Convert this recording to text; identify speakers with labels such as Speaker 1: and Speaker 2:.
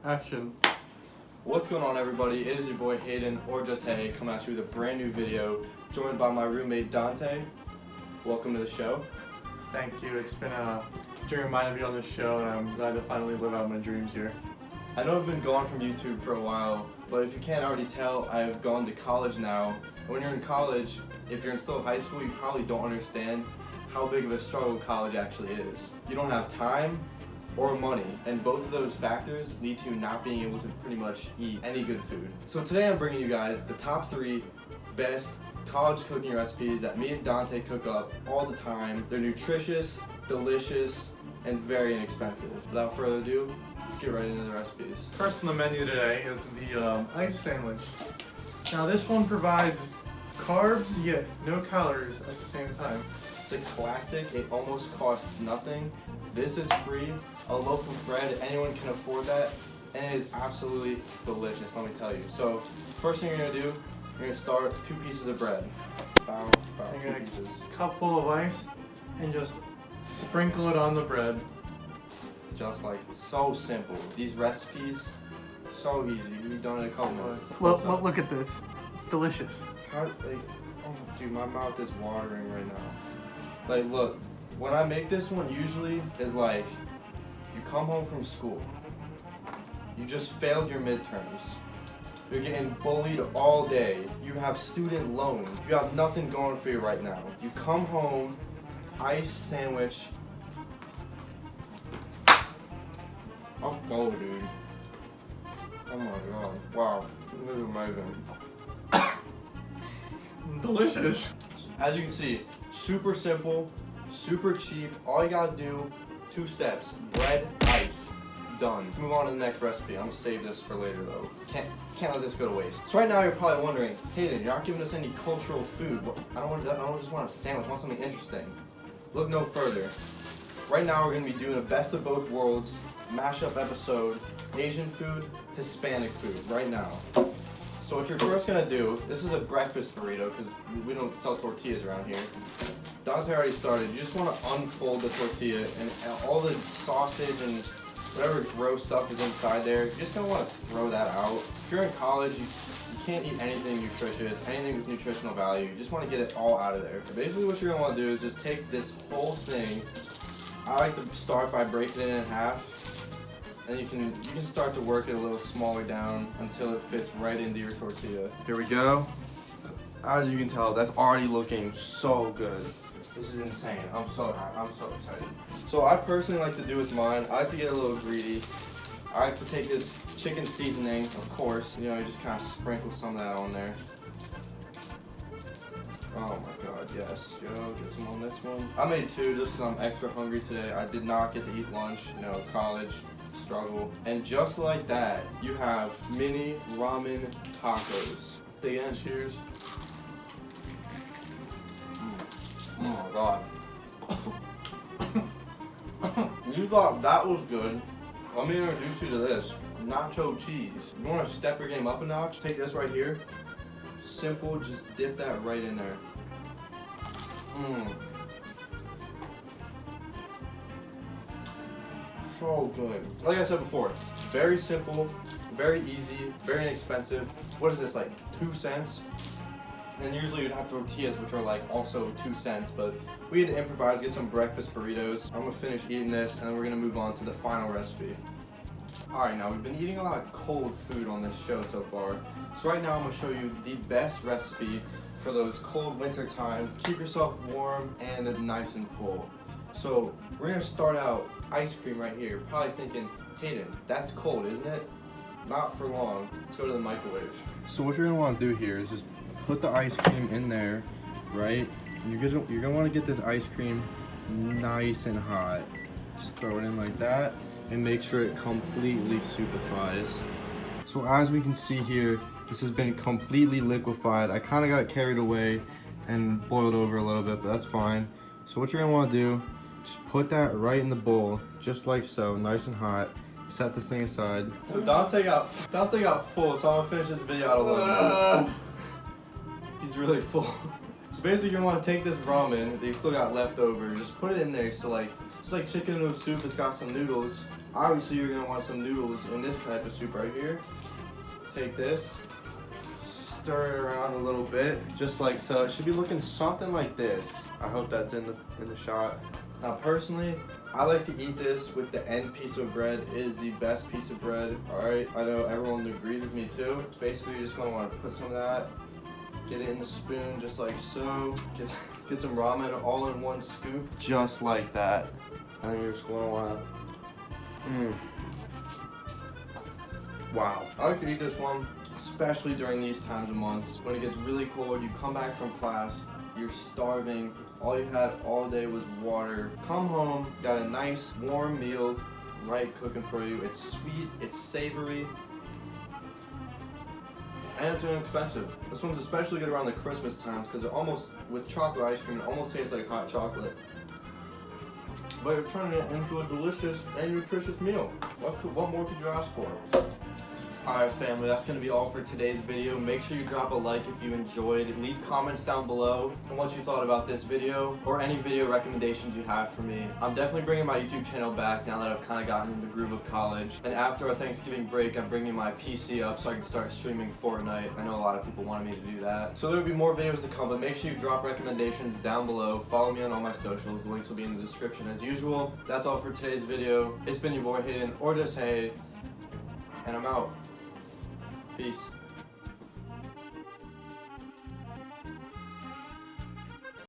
Speaker 1: Action.
Speaker 2: What's going on, everybody? It is your boy Hayden, or Just Hey, coming at you with a brand new video, joined by my roommate Dante. Welcome to the show.
Speaker 1: Thank you. It's been a dream of mine to be on this show, and I'm glad to finally live out my dreams here.
Speaker 2: I know I've been gone from YouTube for a while, but if you can't already tell, I've gone to college now. When you're in college, if you're still in high school, you probably don't understand how big of a struggle college actually is. You don't have time or money, and both of those factors lead to not being able to pretty much eat any good food. So today I'm bringing you guys the top 3 best college cooking recipes that me and Dante cook up all the time. They're nutritious, delicious, and very inexpensive. Without further ado, let's get right into the recipes.
Speaker 1: First on the menu today is the ice sandwich. Now this one provides carbs yet no calories at the same time.
Speaker 2: It's a classic, it almost costs nothing. This is free, a loaf of bread, anyone can afford that, and it is absolutely delicious, let me tell you. So, first thing you're gonna do, you're gonna start 2 pieces of bread. About
Speaker 1: I'm
Speaker 2: 2
Speaker 1: gonna
Speaker 2: pieces.
Speaker 1: cup full of ice and just sprinkle it on the bread.
Speaker 2: Just like, so simple. These recipes, so easy. You can be done in a couple minutes.
Speaker 1: Look at this. It's delicious.
Speaker 2: How, like, oh dude, my mouth is watering right now. Like, look, when I make this one, usually is like, you come home from school, you just failed your midterms, you're getting bullied all day, you have student loans, you have nothing going for you right now. You come home, ice sandwich. Let's go, dude. Oh my god, wow, this is amazing.
Speaker 1: Delicious.
Speaker 2: As you can see, super simple, super cheap. All you gotta do, 2 steps: bread, ice, done. Let's move on to the next recipe. I'm gonna save this for later though. Can't let this go to waste. So right now you're probably wondering, Hayden, you're not giving us any cultural food. I don't just want a sandwich. I want something interesting. Look no further. Right now we're gonna be doing a best of both worlds mashup episode: Asian food, Hispanic food. Right now. So what you're first gonna do, this is a breakfast burrito because we don't sell tortillas around here. Dante already started. You just want to unfold the tortilla and all the sausage and whatever gross stuff is inside there. You're just gonna want to throw that out. If you're in college, you can't eat anything nutritious, anything with nutritional value. You just want to get it all out of there. So basically what you're gonna want to do is just take this whole thing. I like to start by breaking it in half. And you can start to work it a little smaller down until it fits right into your tortilla. Here we go. As you can tell, that's already looking so good. This is insane. I'm so excited. So I personally like to do with mine, I like to get a little greedy. I like to take this chicken seasoning, of course. You know, you just kind of sprinkle some of that on there. Oh my god, yes. Yo, get some on this one. I made 2 just because I'm extra hungry today. I did not get to eat lunch, you know, college. Struggle. And just like that, you have mini ramen tacos. Let's dig in.
Speaker 1: Cheers.
Speaker 2: Oh my god. You thought that was good. Let me introduce you to this. Nacho cheese. You want to step your game up a notch? Take this right here. Simple, just dip that right in there. So good. Like I said before, very simple, very easy, very inexpensive. What is this, like 2 cents? And usually you'd have tortillas, which are like also 2 cents, but we had to improvise, get some breakfast burritos. I'm gonna finish eating this, and then we're gonna move on to the final recipe. Alright, now we've been eating a lot of cold food on this show so far. So right now I'm gonna show you the best recipe for those cold winter times. Keep yourself warm and nice and full. So we're gonna start out ice cream right here. You're probably thinking, Hayden, that's cold, isn't it? Not for long. Let's go to the microwave. So what you're gonna want to do here is just put the ice cream in there, right? And you're gonna want to get this ice cream nice and hot. Just throw it in like that and make sure it completely superfies. So as we can see here, this has been completely liquefied. I kind of got carried away and boiled over a little bit, but that's fine. So what you're gonna want to do, just put that right in the bowl, just like so, nice and hot. Set this thing aside. So Dante got full, so I'm gonna finish this video out alone. He's really full. So basically you're gonna want to take this ramen that you still got left over, just put it in there. So like, just like chicken noodle soup, it's got some noodles. Obviously, you're gonna want some noodles in this type of soup right here. Take this, stir it around a little bit, just like so. It should be looking something like this. I hope that's in the shot. Now, personally, I like to eat this with the end piece of bread. It is the best piece of bread. All right, I know everyone agrees with me too. Basically, you're just gonna want to put some of that, get it in the spoon, just like so. Get some ramen all in one scoop, just like that. And then you're just gonna want to. Wow. I like to eat this one, especially during these times of months. When it gets really cold, you come back from class, you're starving, all you had all day was water. Come home, got a nice warm meal right cooking for you. It's sweet, it's savory, and it's inexpensive. This one's especially good around the Christmas times because it almost, with chocolate ice cream, it almost tastes like hot chocolate. But you're turning it into a delicious and nutritious meal. What more could you ask for? Alright family, that's going to be all for today's video. Make sure you drop a like if you enjoyed. Leave comments down below on what you thought about this video or any video recommendations you have for me. I'm definitely bringing my YouTube channel back now that I've kind of gotten in the groove of college. And after our Thanksgiving break, I'm bringing my PC up so I can start streaming Fortnite. I know a lot of people wanted me to do that. So there will be more videos to come, but make sure you drop recommendations down below. Follow me on all my socials. The links will be in the description as usual. That's all for today's video. It's been your boy Hayden, or JustHayHay, and I'm out. Peace.